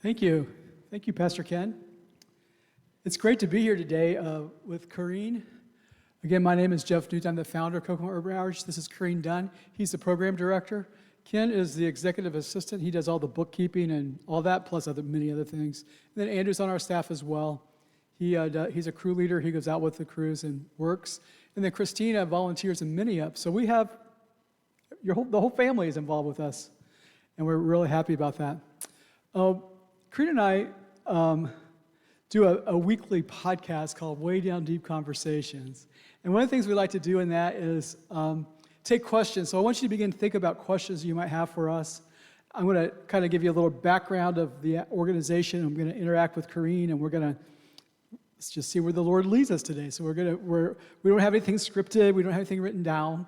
Thank you. Thank you, Pastor Ken. It's great to be here today with Kareen. Again, my name is Jeff Newton. I'm the founder of Kokomo Urban Outreach. This is Kareen Dunn. He's the program director. Ken is the executive assistant. He does all the bookkeeping and all that, plus many other things. And then Andrew's on our staff as well. He's a crew leader. He goes out with the crews and works. And then Christina volunteers in Mini-Up. So we have the whole family is involved with us, and we're really happy about that. Kareen and I do a weekly podcast called Way Down Deep Conversations. And one of the things we like to do in that is take questions. So I want you to begin to think about questions you might have for us. I'm going to kind of give you a little background of the organization. I'm going to interact with Kareen, and let's just see where the Lord leads us today. So we don't have anything scripted. We don't have anything written down,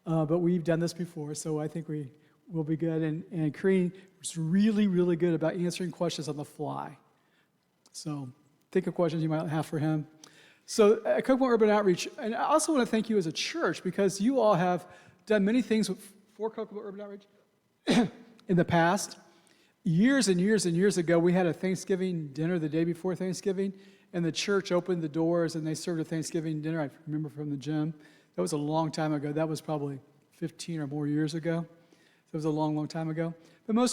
but we've done this before, so I think we'll be good. And Kareen is really, really good about answering questions on the fly. So think of questions you might have for him. So at Kokomo Urban Outreach, and I also want to thank you as a church because you all have done many things for Kokomo Urban Outreach in the past. Years and years and years ago, we had a Thanksgiving dinner the day before Thanksgiving, and the church opened the doors and they served a Thanksgiving dinner. I remember from the gym. That was a long time ago. That was probably 15 or more years ago. That was a long, long time ago. But more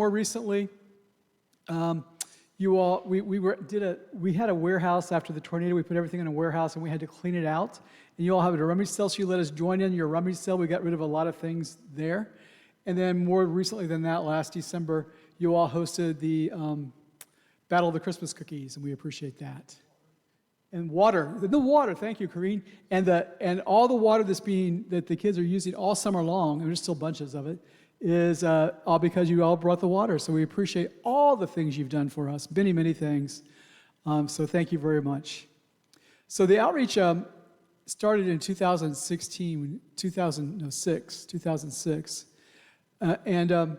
recently, we had a warehouse after the tornado. We put everything in a warehouse and we had to clean it out. And you all have a rummage sale, so you let us join in your rummage sale. We got rid of a lot of things there. And then more recently than that, last December, you all hosted the Battle of the Christmas Cookies, and we appreciate that. And the water, thank you, Kareen. And all the water that the kids are using all summer long, and there's still bunches of it, is all because you all brought the water. So we appreciate all the things you've done for us, many, many things. So thank you very much. So the outreach started in 2006. And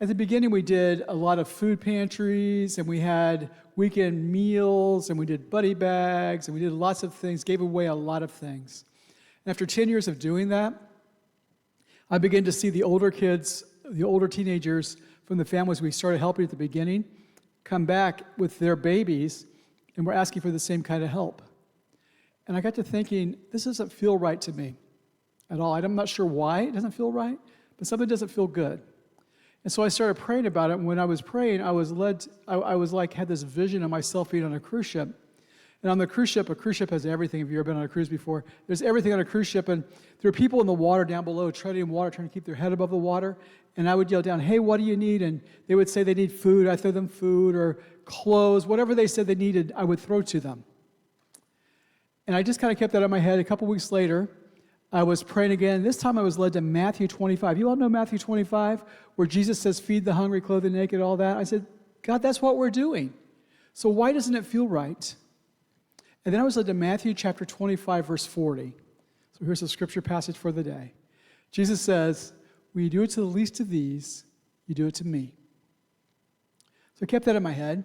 at the beginning, we did a lot of food pantries, and we had weekend meals, and we did buddy bags, and we did lots of things, gave away a lot of things. And after 10 years of doing that, I began to see the older kids, the older teenagers from the families we started helping at the beginning, come back with their babies, and were asking for the same kind of help. And I got to thinking, this doesn't feel right to me at all. I'm not sure why it doesn't feel right, but something doesn't feel good. And so I started praying about it, and when I was praying, I had this vision of myself being on a cruise ship. And on the cruise ship, a cruise ship has everything. If you've ever been on a cruise before, there's everything on a cruise ship, and there are people in the water down below treading water, trying to keep their head above the water. And I would yell down, "Hey, what do you need?" And they would say they need food. I'd throw them food or clothes, whatever they said they needed, I would throw to them. And I just kind of kept that in my head. A couple weeks later, I was praying again. This time I was led to Matthew 25. You all know Matthew 25, where Jesus says, "Feed the hungry, clothe the naked," all that. I said, "God, that's what we're doing. So why doesn't it feel right?" And then I was led to Matthew chapter 25, verse 40. So here's the scripture passage for the day. Jesus says, "When you do it to the least of these, you do it to me." So I kept that in my head.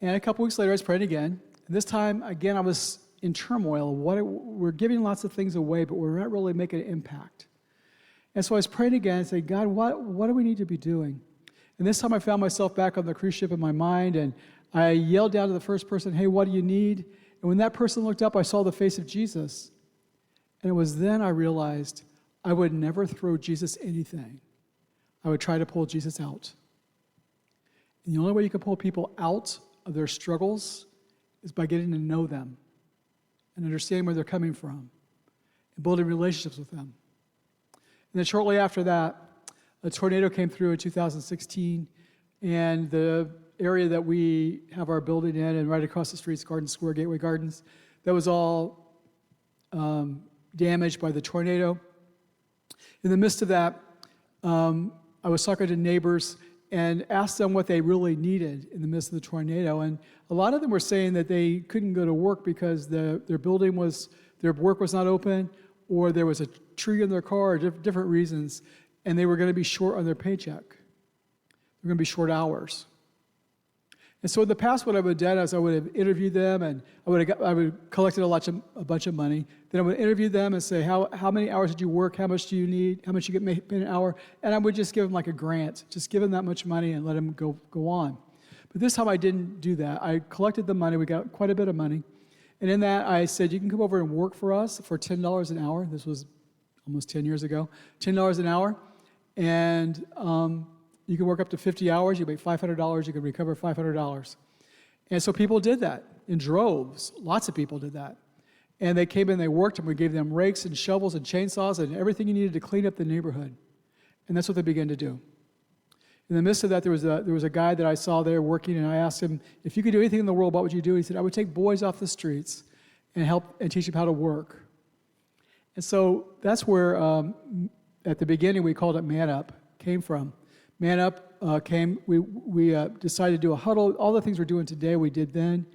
And a couple weeks later, I was praying again. And this time, again, I was in turmoil. We're giving lots of things away, but we're not really making an impact. And so I was praying again and saying, "God, what do we need to be doing?" And this time I found myself back on the cruise ship in my mind, and I yelled down to the first person, "Hey, what do you need?" And when that person looked up, I saw the face of Jesus. And it was then I realized I would never throw Jesus anything. I would try to pull Jesus out. And the only way you can pull people out of their struggles is by getting to know them and understanding where they're coming from and building relationships with them. And then shortly after that, a tornado came through in 2016, and the area that we have our building in, and right across the street is Garden Square, Gateway Gardens, that was all damaged by the tornado. In the midst of that, I was talking to neighbors and asked them what they really needed in the midst of the tornado. And a lot of them were saying that they couldn't go to work because their work was not open, or there was a tree in their car, or different reasons, and they were going to be short on their paycheck. They were going to be short hours. And so in the past, what I would have done is I would have interviewed them, and I would collected a bunch of money. Then I would interview them and say, how many hours did you work? How much do you need? How much you get paid an hour? And I would just give them like a grant, just give them that much money and let them go on. But this time I didn't do that. I collected the money. We got quite a bit of money. And in that, I said, you can come over and work for us for $10 an hour. This was almost 10 years ago. $10 an hour. And you can work up to 50 hours. You make $500. You can recover $500. And so people did that in droves. Lots of people did that. And they came in, they worked, and we gave them rakes and shovels and chainsaws and everything you needed to clean up the neighborhood. And that's what they began to do. In the midst of that, there was a guy that I saw there working, and I asked him, if you could do anything in the world, what would you do? He said, I would take boys off the streets and help and teach them how to work. And so that's where, at the beginning, we called it Man Up, came from. Man Up came, we decided to do a huddle. All the things we're doing today, we did then.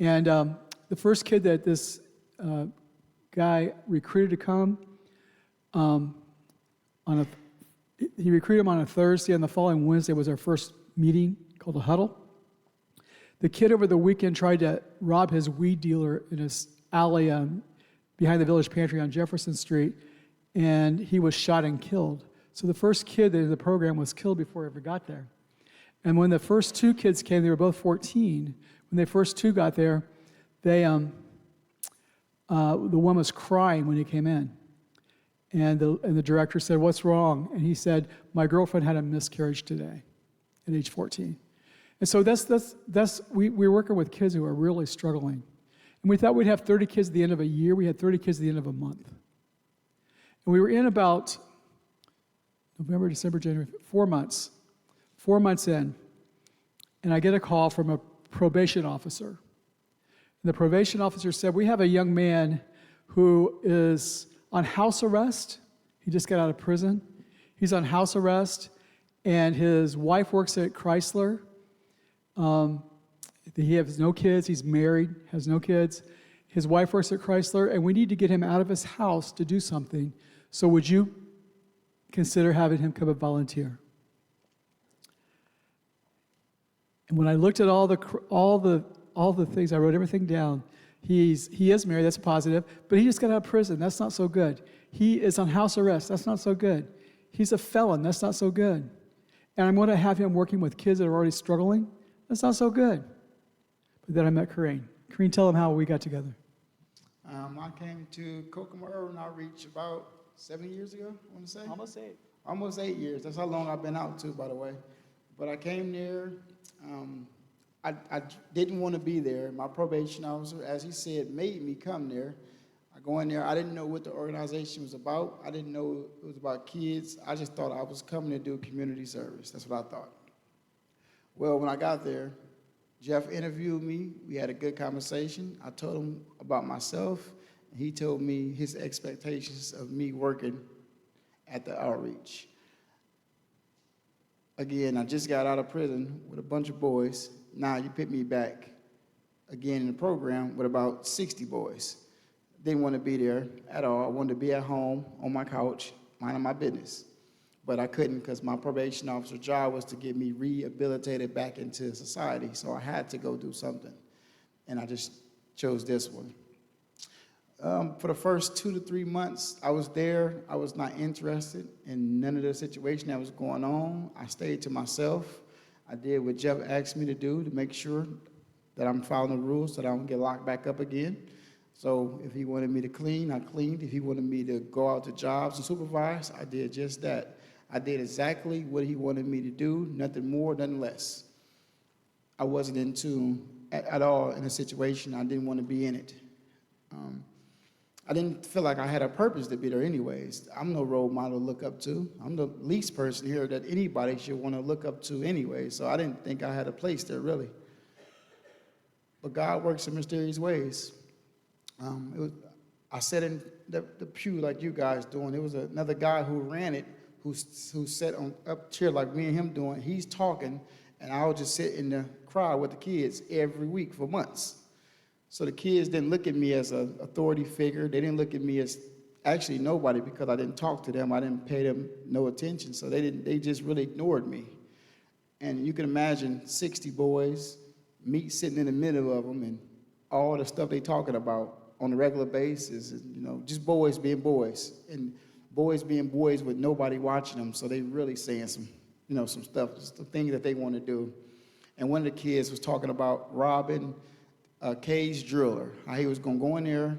And the first kid that this guy recruited to come he recruited him on a Thursday, and the following Wednesday was our first meeting called a huddle. The kid over the weekend tried to rob his weed dealer in his alley behind the village pantry on Jefferson Street, and he was shot and killed. So the first kid in the program was killed before he ever got there. And when the first two kids came, they were both 14. When the first two got there, the one was crying when he came in. And the director said, what's wrong? And he said, my girlfriend had a miscarriage today at age 14. And so we're working with kids who are really struggling. And we thought we'd have 30 kids at the end of a year. We had 30 kids at the end of a month. And we were in about November, December, January, 4 months. 4 months in, and I get a call from a probation officer. And the probation officer said, we have a young man who is on house arrest. He just got out of prison. He's on house arrest, and his wife works at Chrysler. He has no kids. He's married, has no kids. His wife works at Chrysler, and we need to get him out of his house to do something. So would you consider having him come and volunteer? And when I looked at all the things, I wrote everything down. He is married, that's positive, but he just got out of prison, that's not so good. He is on house arrest, that's not so good. He's a felon, that's not so good. And I'm going to have him working with kids that are already struggling, that's not so good. But then I met Kareen. Kareen, tell them how we got together. I came to Kokomo Urban Outreach about 7 years ago, I want to say. Almost 8. Almost 8 years. That's how long I've been out, too, by the way. But I came there. I didn't want to be there. My probation officer, as he said, made me come there. I go in there. I didn't know what the organization was about. I didn't know it was about kids. I just thought I was coming to do community service. That's what I thought. Well, when I got there, Jeff interviewed me. We had a good conversation. I told him about myself. And he told me his expectations of me working at the outreach. Again, I just got out of prison with a bunch of boys. Now you put me back again in the program with about 60 boys. Didn't want to be there at all. I wanted to be at home on my couch, minding my business. But I couldn't because my probation officer's job was to get me rehabilitated back into society. So I had to go do something. And I just chose this one. For the first 2 to 3 months I was there, I was not interested in none of the situation that was going on. I stayed to myself. I did what Jeff asked me to do to make sure that I'm following the rules so that I don't get locked back up again. So if he wanted me to clean, I cleaned. If he wanted me to go out to jobs and supervise, I did just that. I did exactly what he wanted me to do, nothing more, nothing less. I wasn't into at all in a situation. I didn't want to be in it. I didn't feel like I had a purpose to be there anyways. I'm no role model to look up to. I'm the least person here that anybody should want to look up to anyway, so I didn't think I had a place there, really. But God works in mysterious ways. I sat in the pew like you guys doing. There was another guy who ran it, who sat on up chair like me and him doing. He's talking, and I would just sit in the crowd with the kids every week for months. So the kids didn't look at me as an authority figure. They didn't look at me as actually nobody because I didn't talk to them. I didn't pay them no attention. So they just really ignored me. And you can imagine 60 boys, me sitting in the middle of them and all the stuff they talking about on a regular basis, and, just boys being boys, and boys being boys with nobody watching them, so they really saying some stuff, just the things that they want to do. And one of the kids was talking about robbing a cage driller, how he was going to go in there,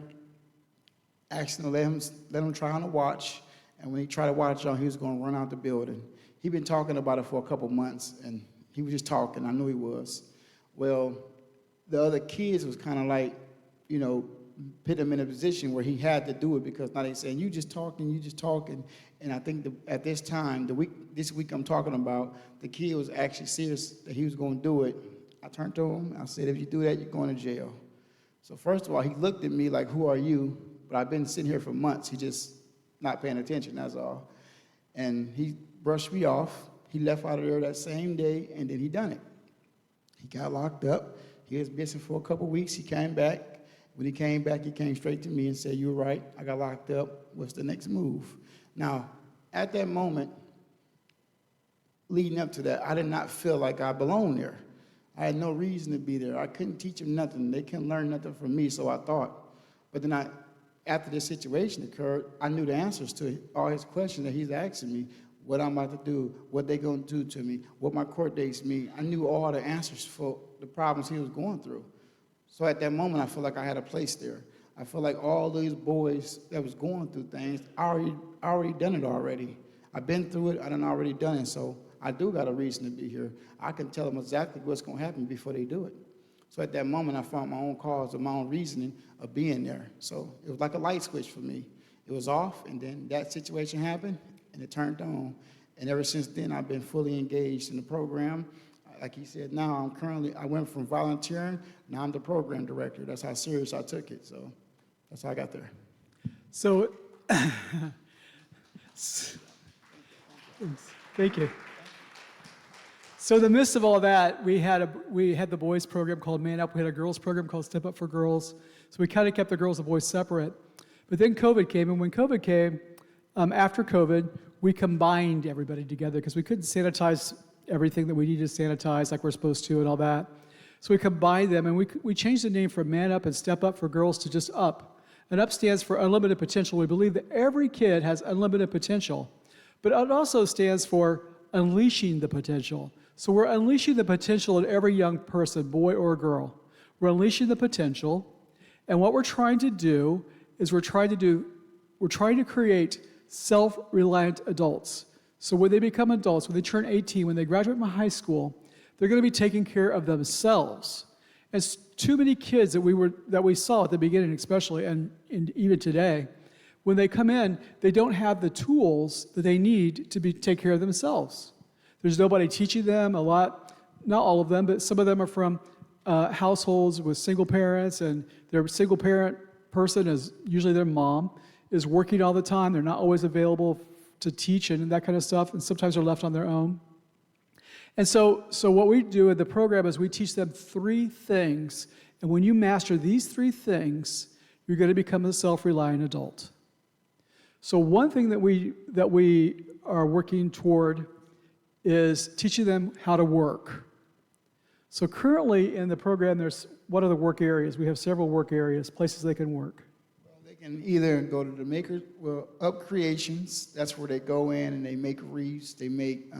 asking to let him try on the watch, and when he tried to watch on, he was going to run out the building. He'd been talking about it for a couple months, and he was just talking. I knew he was. Well, the other kids was kind of like, put him in a position where he had to do it, because now they saying, you just talking. And I think at this time, this week I'm talking about, the kid was actually serious that he was going to do it. I turned to him. I said, if you do that, you're going to jail. So first of all, he looked at me like, who are you? But I've been sitting here for months. He just not paying attention, that's all. And he brushed me off. He left out of there that same day, and then he done it. He got locked up. He was missing for a couple weeks. He came back. When he came back, he came straight to me and said, you were right. I got locked up. What's the next move? Now, at that moment, leading up to that, I did not feel like I belonged there. I had no reason to be there. I couldn't teach them nothing. They couldn't learn nothing from me, so I thought. But then after this situation occurred, I knew the answers to all his questions that he's asking me, what I'm about to do, what they going to do to me, what my court dates mean. I knew all the answers for the problems he was going through. So at that moment, I felt like I had a place there. I felt like all these boys that was going through things, I already done it already. I've been through it, I done already done it, so I do got a reason to be here. I can tell them exactly what's going to happen before they do it. So at that moment, I found my own cause and my own reasoning of being there. So it was like a light switch for me. It was off, and then that situation happened, and it turned on. And ever since then, I've been fully engaged in the program. Like he said, now I went from volunteering, now I'm the program director. That's how serious I took it. So that's how I got there. So, thank you. So in the midst of all that, we had the boys program called Man Up. We had a girls program called Step Up for Girls. So we kind of kept the girls and boys separate. But then COVID came, and when COVID came, after COVID, we combined everybody together because we couldn't sanitize everything that we needed to sanitize like we're supposed to and all that. So we combined them, and we changed the name from Man Up and Step Up for Girls to just Up. And Up stands for Unlimited Potential. We believe that every kid has unlimited potential. But it also stands for Unleashing the Potential. So we're unleashing the potential in every young person, boy or girl. We're unleashing the potential, and what we're trying to do is we're trying to create self-reliant adults. So when they become adults, when they turn 18, when they graduate from high school, they're going to be taking care of themselves. And too many kids that we saw at the beginning, especially, and even today, when they come in, they don't have the tools that they need to take care of themselves. There's nobody teaching them a lot, not all of them, but some of them are from households with single parents, and their single parent person is usually their mom, is working all the time. They're not always available to teach and that kind of stuff, and sometimes they're left on their own. And so what we do in the program is we teach them 3 things, and when you master these 3 things, you're going to become a self-reliant adult. So one thing that we are working toward is teaching them how to work. So currently in the program, what are the work areas? We have several work areas, places they can work. Well, they can either go to the Up Creations. That's where they go in and they make wreaths. They make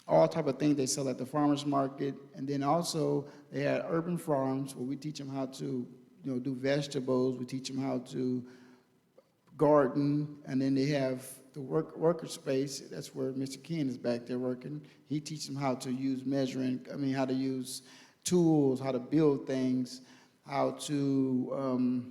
all type of things they sell at the farmer's market. And then also they had urban farms where we teach them how to do vegetables. We teach them how to garden. And then they have the worker space. That's where Mr. Ken is back there working. He teaches them how to use how to use tools, how to build things, how to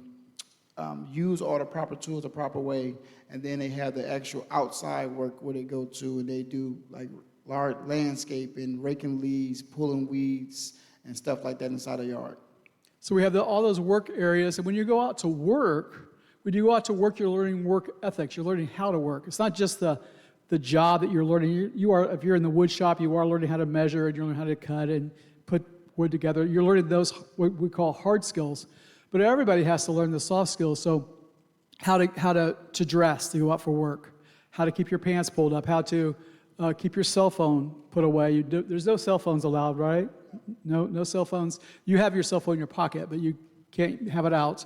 use all the proper tools the proper way. And then they have the actual outside work where they go to and they do like large landscaping, raking leaves, pulling weeds, and stuff like that inside the yard. So we have all those work areas, and when you go out to work, you're learning work ethics. You're learning how to work. It's not just the job that you're learning. If you're in the wood shop, you are learning how to measure, and you're learning how to cut and put wood together. You're learning those, what we call hard skills. But everybody has to learn the soft skills. So how to dress to go out for work, how to keep your pants pulled up, how to keep your cell phone put away. There's no cell phones allowed, right? No cell phones. You have your cell phone in your pocket, but you can't have it out.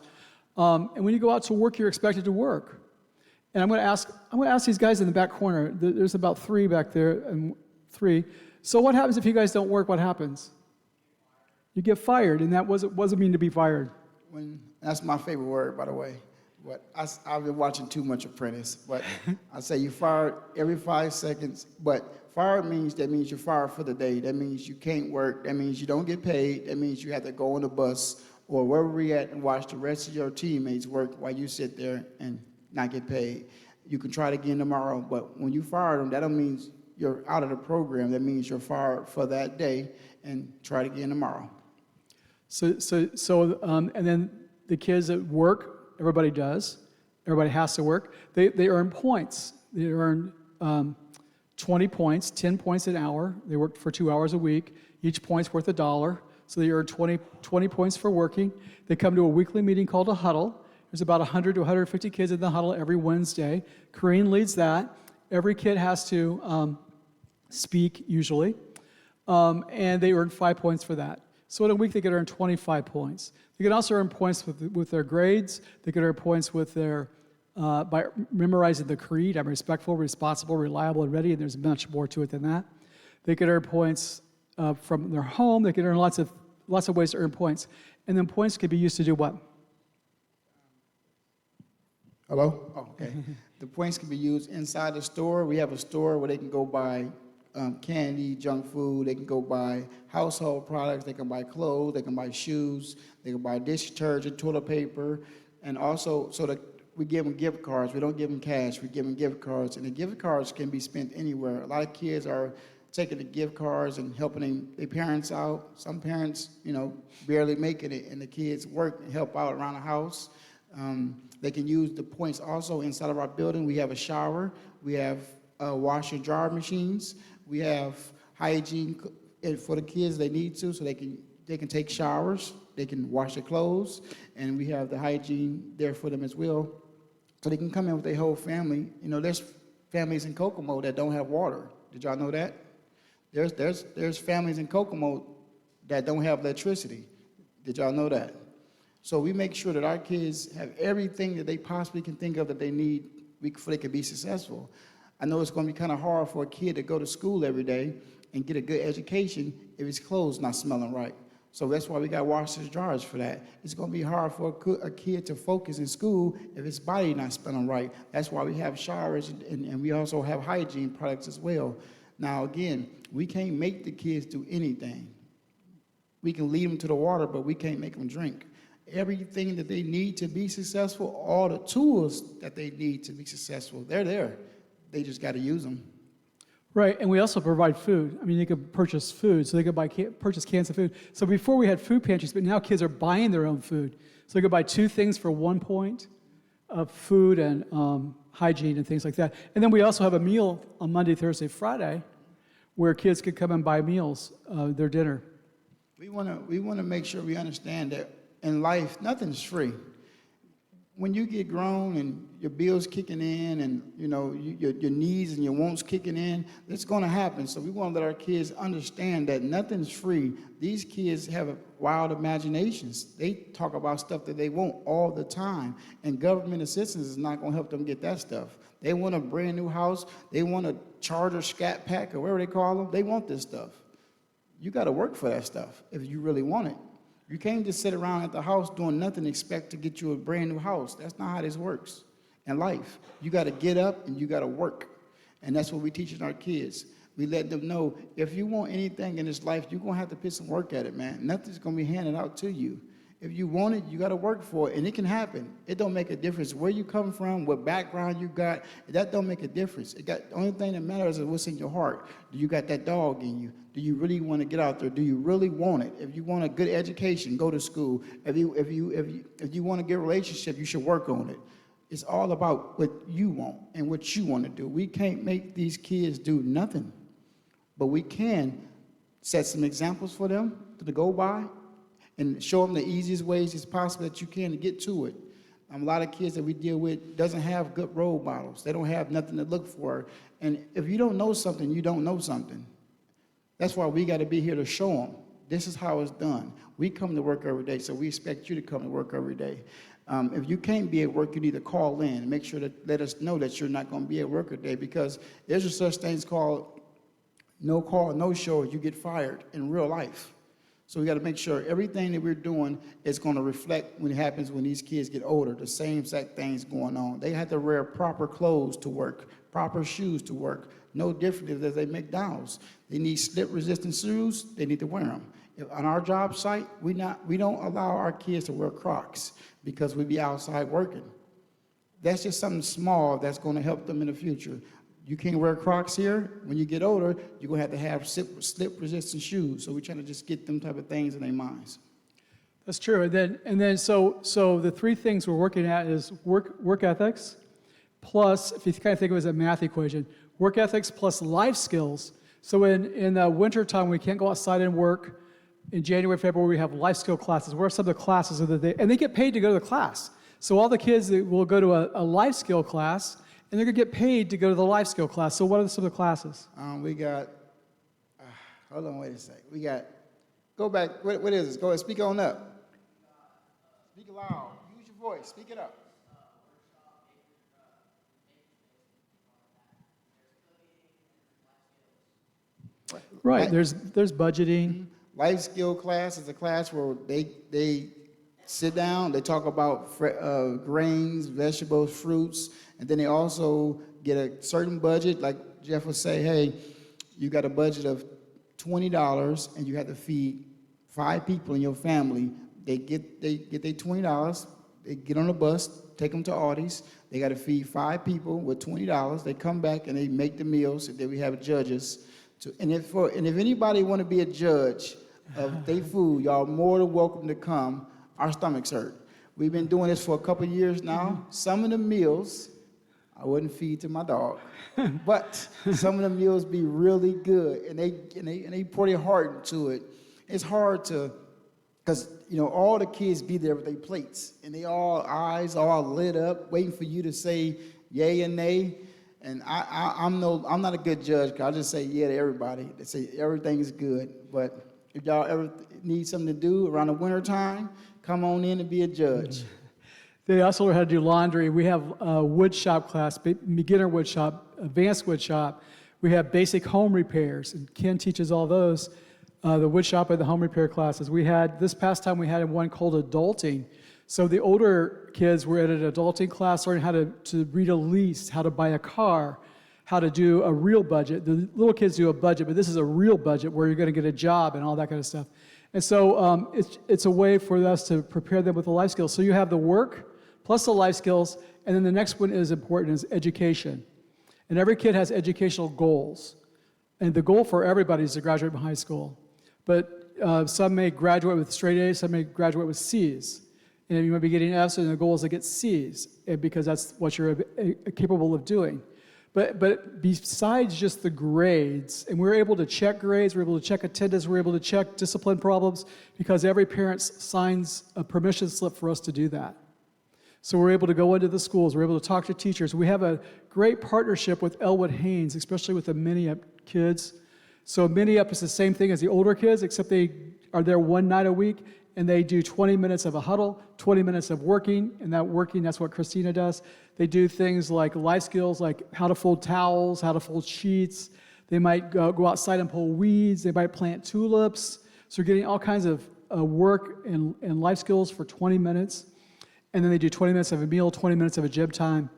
And when you go out to work, you're expected to work. And I'm going to ask these guys in the back corner. There's about 3 back there, and 3. So what happens if you guys don't work? What happens? You get fired, and that wasn't mean to be fired. That's my favorite word, by the way. But I've been watching too much Apprentice. But I say you fired every 5 seconds. But fired means you're fired for the day. That means you can't work. That means you don't get paid. That means you have to go on the bus or wherever we're at and watch the rest of your teammates work while you sit there and not get paid. You can try it again tomorrow. But when you fire them, that don't mean you're out of the program. That means you're fired for that day, and try it again tomorrow. And then the kids at work, everybody does. Everybody has to work. They earn points. They earn 20 points, 10 points an hour. They work for 2 hours a week. Each point's worth $1. So they earn 20 points for working. They come to a weekly meeting called a huddle. There's about 100 to 150 kids in the huddle every Wednesday. Kareen leads that. Every kid has to speak, usually. And they earn 5 points for that. So in a week, they can earn 25 points. They can also earn points with their grades. They can earn points with their by memorizing the creed. I'm respectful, responsible, reliable, and ready, and there's much more to it than that. They can earn points from their home. They can earn lots of ways to earn points. And then points can be used to do what? Hello? Oh, okay. The points can be used inside the store. We have a store where they can go buy candy, junk food. They can go buy household products. They can buy clothes. They can buy shoes. They can buy dish detergent, toilet paper, and also so that we give them gift cards. We don't give them cash. We give them gift cards, and the gift cards can be spent anywhere. A lot of kids are taking the gift cards and helping their parents out. Some parents, barely making it, and the kids work and help out around the house. They can use the points also inside of our building. We have a shower. We have wash and dryer machines. We have hygiene for the kids they need to, so they can take showers. They can wash their clothes, and we have the hygiene there for them as well, so they can come in with their whole family. There's families in Kokomo that don't have water. Did y'all know that? There's families in Kokomo that don't have electricity. Did y'all know that? So we make sure that our kids have everything that they possibly can think of that they need before they can be successful. I know it's going to be kind of hard for a kid to go to school every day and get a good education if his clothes not smelling right. So that's why we got washers and dryers for that. It's going to be hard for a kid to focus in school if his body not smelling right. That's why we have showers, and we also have hygiene products as well. Now, again, we can't make the kids do anything. We can lead them to the water, but we can't make them drink. Everything that they need to be successful, all the tools that they need to be successful, they're there. They just got to use them. Right, and we also provide food. I mean, they could purchase food, so they could purchase cans of food. So before we had food pantries, but now kids are buying their own food. So they could buy 2 things for 1 point of food and hygiene and things like that. And then we also have a meal on Monday, Thursday, Friday, where kids could come and buy meals, their dinner. We want to make sure we understand that in life, nothing's free. When you get grown and your bills kicking in and your needs and your wants kicking in, it's going to happen. So we want to let our kids understand that nothing's free. These kids have wild imaginations. They talk about stuff that they want all the time, and government assistance is not going to help them get that stuff. They want a brand new house. They want a Charger Scat Pack or whatever they call them. They want this stuff. You got to work for that stuff if you really want it. You can't just sit around at the house doing nothing and expect to get you a brand new house. That's not how this works in life. You got to get up and you got to work. And that's what we're teaching our kids. We let them know, if you want anything in this life, you're going to have to put some work at it, man. Nothing's going to be handed out to you. If you want it, you got to work for it, and it can happen. It don't make a difference where you come from, what background you got. That don't make a difference. The only thing that matters is what's in your heart. Do you got that dog in you? Do you really want to get out there? Do you really want it? If you want a good education, go to school. If you want a good relationship, you should work on it. It's all about what you want and what you want to do. We can't make these kids do nothing, but we can set some examples for them to go by and show them the easiest ways as possible that you can to get to it. A lot of kids that we deal with doesn't have good role models. They don't have nothing to look for. And if you don't know something, you don't know something. That's why we got to be here to show them. This is how it's done. We come to work every day, so we expect you to come to work every day. If you can't be at work, you need to call in and make sure that let us know that you're not going to be at work today, because there's a such things called no call, no show. You get fired in real life. So we got to make sure everything that we're doing is going to reflect when it happens when these kids get older. The same exact things going on. They have to wear proper clothes to work, proper shoes to work. No different than they McDonald's. They need slip-resistant shoes. They need to wear them. On our job site, we don't allow our kids to wear Crocs because we be outside working. That's just something small that's going to help them in the future. You can't wear Crocs here. When you get older, you're going to have slip-resistant shoes. So we're trying to just get them type of things in their minds. That's true. And then so the three things we're working at is work ethics, plus, if you kind of think of it as a math equation, work ethics plus life skills. So in the wintertime, we can't go outside and work. In January, February, we have life skill classes. What are some of the classes that they get paid to go to the class. So all the kids will go to a life skill class, and they're going to get paid to go to the life skill class. So what are some of the classes? We got, hold on, wait a sec. We got, go back, what is this? Go ahead, speak on up. Speak loud. Use your voice. Speak it up. Right, there's budgeting. Life skill class is a class where they sit down, they talk about grains, vegetables, fruits, and then they also get a certain budget. Like Jeff would say, hey, you got a budget of $20 and you have to feed 5 people in your family. They get their $20, they get on a bus, take them to Aldi's. They got to feed 5 people with $20. They come back and they make the meals, and then we have judges. And if anybody want to be a judge of their food, y'all more than welcome to come. Our stomachs hurt. We've been doing this for a couple of years now. Some of the meals I wouldn't feed to my dog, but some of the meals be really good, and they pour their heart into it. It's hard to, because all the kids be there with their plates, and they all eyes all lit up, waiting for you to say yay and nay. And I'm not a good judge, because I just say yeah to everybody. They say everything's good. But if y'all ever need something to do around the winter time, come on in and be a judge. They also learn how to do laundry. We have a wood shop class, beginner wood shop, advanced wood shop. We have basic home repairs, and Ken teaches all those, the wood shop and the home repair classes. This past time we had one called adulting. So the older kids were at an adulting class learning how to read a lease, how to buy a car, how to do a real budget. The little kids do a budget, but this is a real budget where you're going to get a job and all that kind of stuff. And so it's a way for us to prepare them with the life skills. So you have the work plus the life skills, and then the next one is important, is education. And every kid has educational goals. And the goal for everybody is to graduate from high school. But some may graduate with straight A's, some may graduate with C's. And you might be getting F's, and the goal is to get C's, because that's what you're capable of doing. But besides just the grades, and we're able to check grades, we're able to check attendance, we're able to check discipline problems, because every parent signs a permission slip for us to do that. So we're able to go into the schools, we're able to talk to teachers. We have a great partnership with Elwood Haynes, especially with the mini-up kids. So mini-up is the same thing as the older kids, except they are there one night a week, and they do 20 minutes of a huddle, 20 minutes of working, and that's what Christina does. They do things like life skills, like how to fold towels, how to fold sheets. They might go outside and pull weeds. They might plant tulips. So we're getting all kinds of work and life skills for 20 minutes. And then they do 20 minutes of a meal, 20 minutes of a gym time,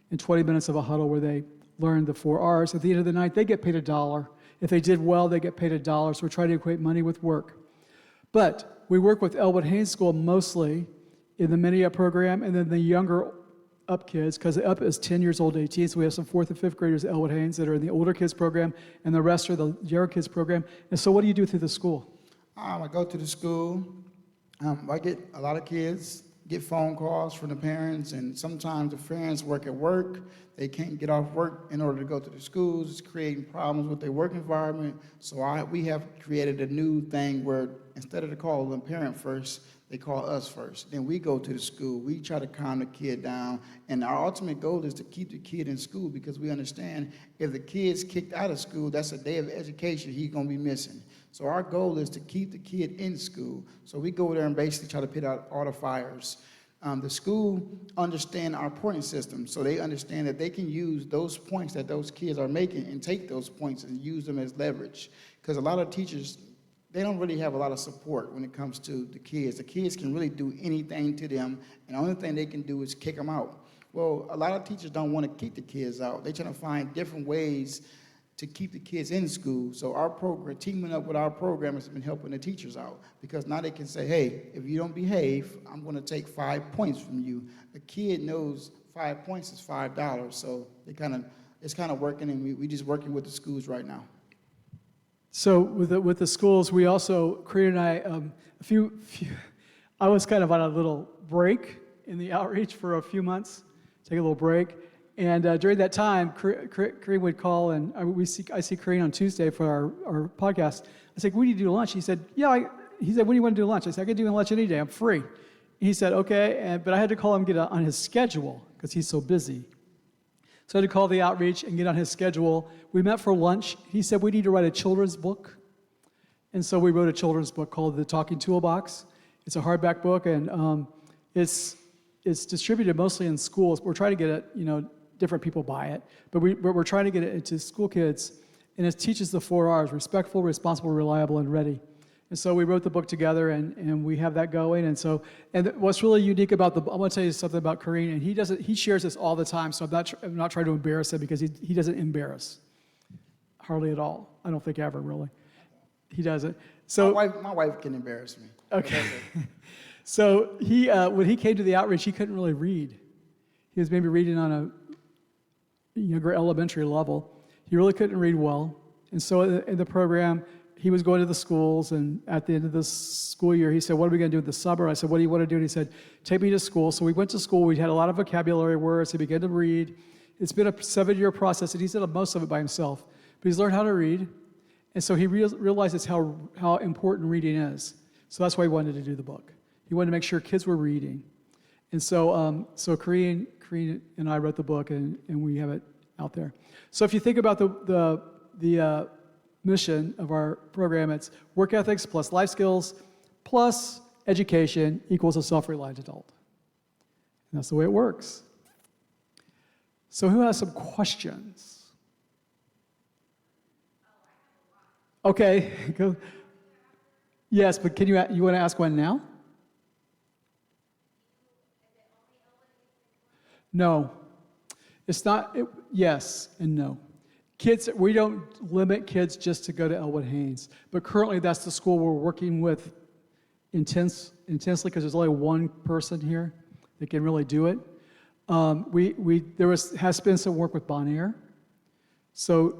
and 20 minutes of a huddle where they learn the 4 R's. At the end of the night, they get paid $1. If they did well, they get paid $1. So we're trying to equate money with work. But we work with Elwood Haynes School mostly in the mini-up program, and then the younger up kids, because the up is 10 years old to 18, so we have some 4th and 5th graders at Elwood Haynes that are in the older kids program, and the rest are the younger kids program. And so what do you do through the school? I go to the school. I get a lot of kids, get phone calls from the parents, and sometimes the parents work at work. They can't get off work in order to go to the schools. It's creating problems with their work environment. So we have created a new thing where instead of calling the parent first, They call us first. Then we go to the school. We try to calm the kid down. And our ultimate goal is to keep the kid in school because we understand if the kid's kicked out of school, that's a day of education he's going to be missing. So our goal is to keep the kid in school. So we go there and basically try to put out all the fires. The school understand our point system, so they understand that they can use those points that those kids are making and take those points and use them as leverage. Because a lot of teachers, they don't really have a lot of support when it comes to the kids. The kids can really do anything to them, and the only thing they can do is kick them out. Well, a lot of teachers don't want to keep the kids out. They're trying to find different ways to keep the kids in school. So our program, teaming up with our program, has been helping the teachers out because now they can say, hey, if you don't behave, I'm going to take 5 points from you. A kid knows 5 points is $5, so it's kind of working, and we just working with the schools right now. So with the schools, we also, Kareen and I, I was kind of on a little break in the outreach for a few months, take a little break. And during that time, Kareen would call, and I see Kareen on Tuesday for our podcast. I said, "What do you do lunch?" He said, he said, "When do you want to do lunch?" I said, "I can do lunch any day. I'm free." He said, "Okay," but I had to call him, get on his schedule because he's so busy. So I had to call the outreach and get on his schedule. We met for lunch. He said, "We need to write a children's book." And so we wrote a children's book called The Talking Toolbox. It's a hardback book, and it's distributed mostly in schools. We're trying to get it, different people buy it, but we're trying to get it into school kids, and it teaches the 4 R's: respectful, responsible, reliable, and ready. And so we wrote the book together, and we have that going. And what's really unique about I want to tell you something about Kareen, and he shares this all the time, so I'm not trying to embarrass him because he doesn't embarrass, hardly at all. I don't think ever, really. He doesn't. So My wife can embarrass me. Okay. So when he came to the outreach, he couldn't really read. He was maybe reading on a younger elementary level. He really couldn't read well. And so in the program, he was going to the schools, and at the end of the school year, he said, "What are we going to do in the summer?" I said, "What do you want to do?" And he said, "Take me to school." So we went to school. We had a lot of vocabulary words. He began to read. It's been a 7-year process, and he's done most of it by himself. But he's learned how to read, and so he realizes how important reading is. So that's why he wanted to do the book. He wanted to make sure kids were reading. And so Kareen and I wrote the book, and we have it out there. So if you think about the mission of our program, it's work ethics plus life skills plus education equals a self-reliant adult. And that's the way it works. So who has some questions? Okay, go. Yes, but you want to ask one now? No. It's not, yes and no. Kids, we don't limit kids just to go to Elwood Haynes, but currently that's the school we're working with intensely because there's only one person here that can really do it. There has been some work with Bon Air. So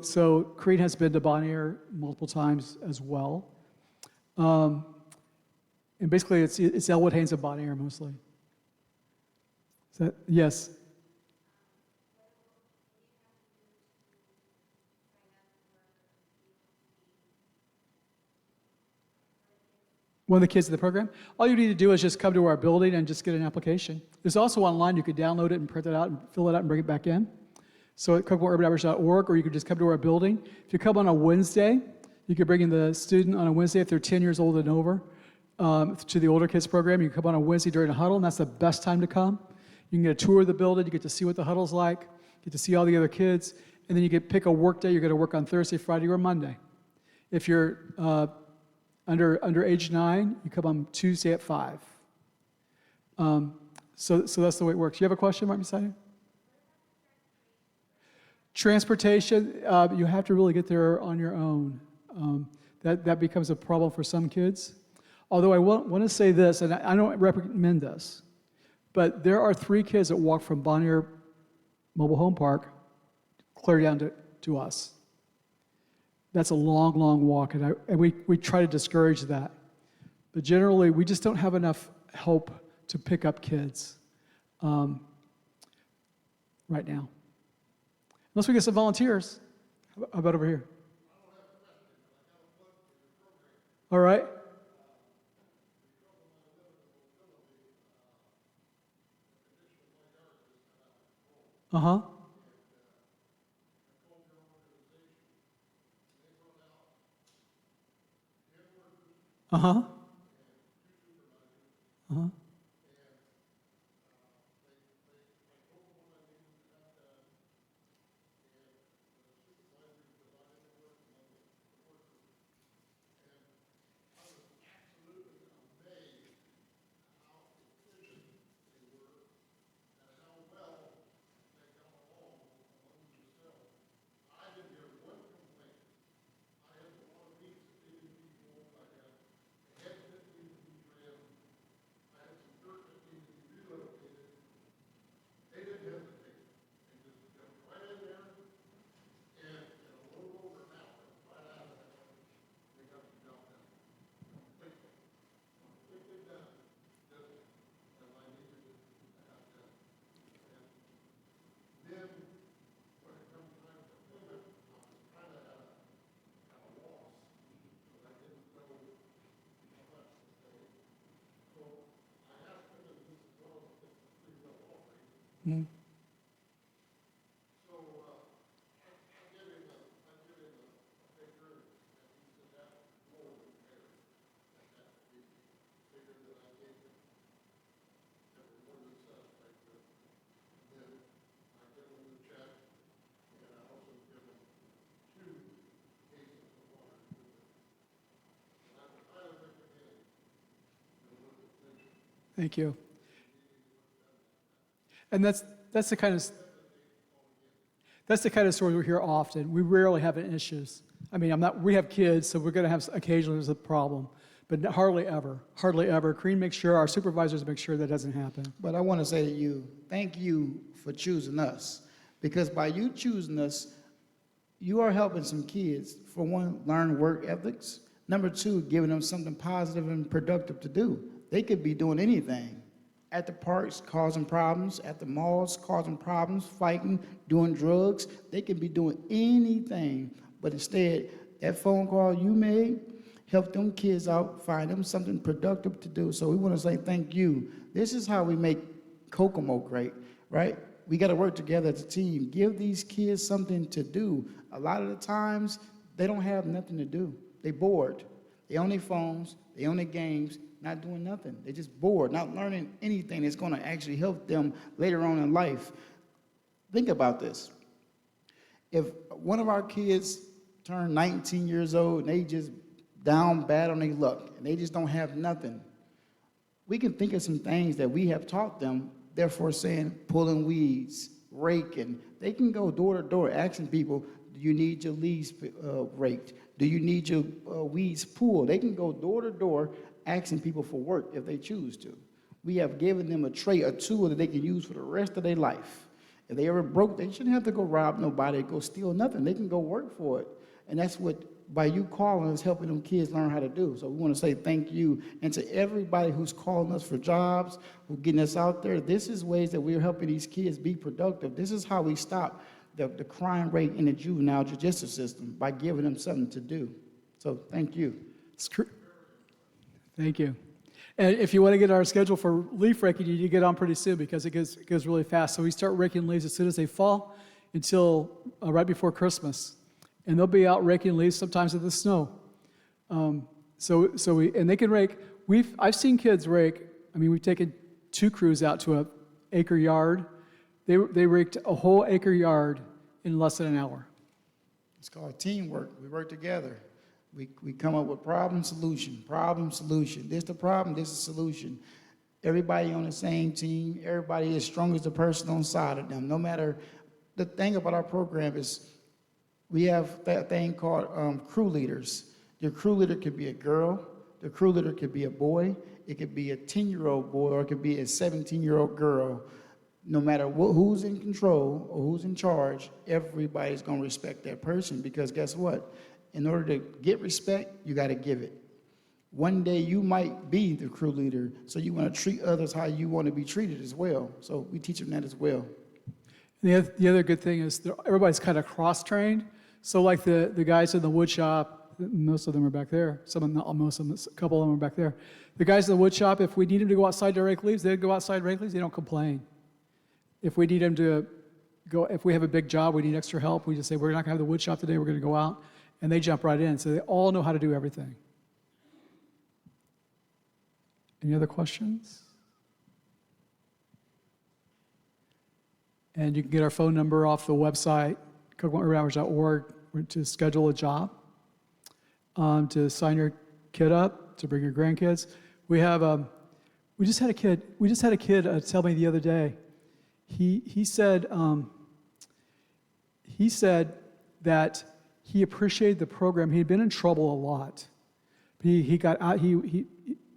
Kareen has been to Bon Air multiple times as well. And basically it's Elwood Haynes and Bon Air mostly. Yes. One of the kids in the program, all you need to do is just come to our building and just get an application. There's also online, you could download it and print it out and fill it out and bring it back in. So at kokomourbanOutreach.org, or you could just come to our building. If you come on a Wednesday, you could bring in the student on a Wednesday if they're 10 years old and over to the older kids program. You can come on a Wednesday during a huddle, and that's the best time to come. You can get a tour of the building, you get to see what the huddle's like, get to see all the other kids, and then you get pick a work day. You're going to work on Thursday, Friday, or Monday. If you're under age 9, you come on Tuesday at 5. So that's the way it works. You have a question right beside you? Transportation, you have to really get there on your own. That becomes a problem for some kids. Although I want to say this, and I don't recommend this, but there are 3 kids that walk from Bon Air Mobile Home Park clear down to us. That's a long, long walk, and we try to discourage that. But generally, we just don't have enough help to pick up kids right now. Unless we get some volunteers. How about over here? All right. Uh-huh. Uh-huh. Uh-huh. Mm. Thank you. And that's the kind of that's the kind of story we hear often. We rarely have any issues. I mean, we have kids, so we're going to have occasionally there's a problem, but hardly ever. Hardly ever. Kareen makes sure, our supervisors make sure that doesn't happen. But I want to say to you, thank you for choosing us. Because by you choosing us, you are helping some kids, for one, learn work ethics. Number two, giving them something positive and productive to do. They could be doing anything. At the parks, causing problems. At the malls, causing problems, fighting, doing drugs. They could be doing anything. But instead, that phone call you made helped them kids out, find them something productive to do. So we want to say thank you. This is how we make Kokomo great, right? We got to work together as a team. Give these kids something to do. A lot of the times, they don't have nothing to do. They bored. They on their phones. They on their games, not doing nothing. They're just bored, not learning anything that's going to actually help them later on in life. Think about this. If one of our kids turn 19 years old and they just down bad on their luck and they just don't have nothing, we can think of some things that we have taught them, therefore saying pulling weeds, raking. They can go door to door asking people, do you need your leaves raked? Do you need your weeds pulled? They can go door to door asking people for work if they choose to. We have given them a trait, a tool that they can use for the rest of their life. If they ever broke, they shouldn't have to go rob nobody, go steal nothing. They can go work for it. And that's what, by you calling us, helping them kids learn how to do. So we want to say thank you. And to everybody who's calling us for jobs, who's getting us out there, this is ways that we're helping these kids be productive. This is how we stop the crime rate in the juvenile justice system, by giving them something to do. So thank you. Thank you. And if you want to get our schedule for leaf raking, you need to get on pretty soon because it goes really fast. So we start raking leaves as soon as they fall until right before Christmas. And they'll be out raking leaves sometimes in the snow. And they can rake. I've seen kids rake. I mean, we've taken 2 crews out to an acre yard. They raked a whole acre yard in less than an hour. It's called teamwork. We work together. We come up with problem, solution. This the problem, this is the solution. Everybody on the same team. Everybody as strong as the person on side of them. No matter, the thing about our program is we have that thing called crew leaders. Your crew leader could be a girl. The crew leader could be a boy. It could be a 10-year-old boy, or it could be a 17-year-old girl. No matter who's in control or who's in charge, everybody's going to respect that person, because guess what? In order to get respect, you got to give it. One day you might be the crew leader, so you want to treat others how you want to be treated as well. So we teach them that as well. The other good thing is everybody's kind of cross-trained. So like the guys in the wood shop, most of them are back there. Most of them, a couple of them are back there. The guys in the wood shop, if we need them to go outside to rake leaves, they go outside and rake leaves. They don't complain. If we need them to go, if we have a big job, we need extra help, we just say, we're not gonna have the wood shop today, we're gonna go out, and they jump right in. So they all know how to do everything. Any other questions? And you can get our phone number off the website, kokomourbanoutrage.org, to schedule a job, to sign your kid up, to bring your grandkids. We just had a kid tell me the other day. He said that he appreciated the program. He had been in trouble a lot. He got out.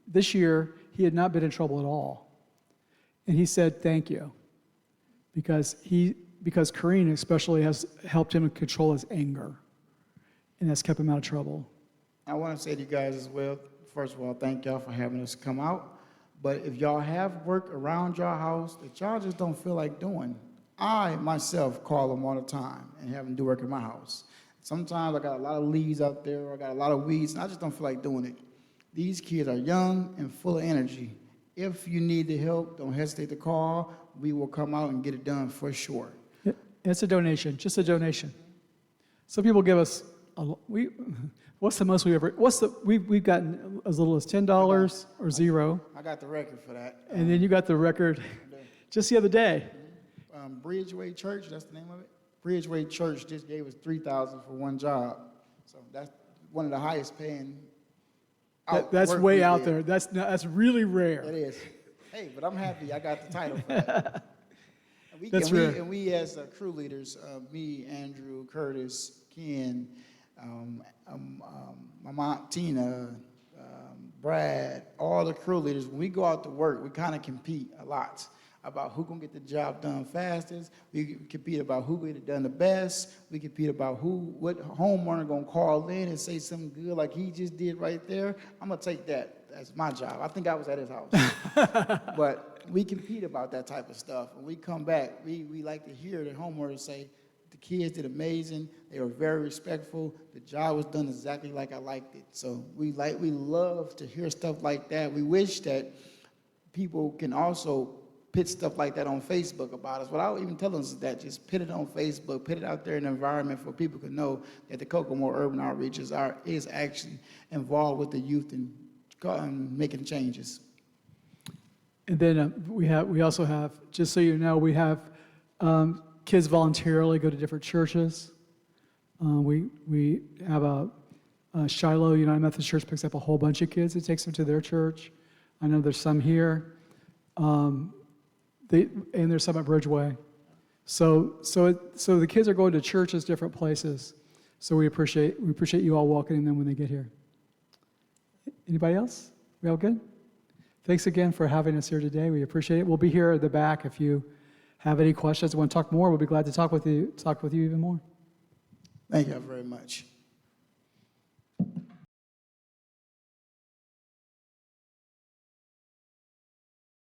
This year he had not been in trouble at all, and he said thank you, because Kareen especially has helped him control his anger, and that's kept him out of trouble. I want to say to you guys as well, first of all, thank y'all for having us come out. But if y'all have work around your house that y'all just don't feel like doing, I myself call them all the time and have them do work in my house. Sometimes I got a lot of leaves out there, or I got a lot of weeds, and I just don't feel like doing it. These kids are young and full of energy. If you need the help, don't hesitate to call. We will come out and get it done for sure. It's a donation, just a donation. Some people give us what's the most we've gotten as little as $10 or $0. I got the record for that. And then you got the record just the other day. Bridgeway Church, that's the name of it. Bridgeway Church just gave us $3,000 for one job. So that's one of the highest paying. That's way out there. That's really rare. It is. Hey, but I'm happy I got the title for that. And we as crew leaders, me, Andrew, Curtis, Ken, my mom, Tina, Brad, all the crew leaders, when we go out to work, we kind of compete a lot about who gonna get the job done fastest. We compete about who get it done the best. We compete about what homeowner gonna call in and say something good like he just did right there. I'm gonna take that as my job. I think I was at his house. But we compete about that type of stuff. When we come back, we like to hear the homeowners say, the kids did amazing. They were very respectful. The job was done exactly like I liked it. So we love to hear stuff like that. We wish that people can also put stuff like that on Facebook about us. Without even telling us that, just put it on Facebook, put it out there in the environment for people to know that the Kokomo Urban Outreach is actually involved with the youth and making changes. And then we also have, just so you know, we have kids voluntarily go to different churches. We have a Shiloh United Methodist Church picks up a whole bunch of kids. It takes them to their church. I know there's some here. And there's some at Bridgeway. So the kids are going to churches, different places. So we appreciate you all welcoming them when they get here. Anybody else? We all good? Thanks again for having us here today. We appreciate it. We'll be here at the back if you have any questions. Want to talk more? We'll be glad to talk with you even more. Thank you very much.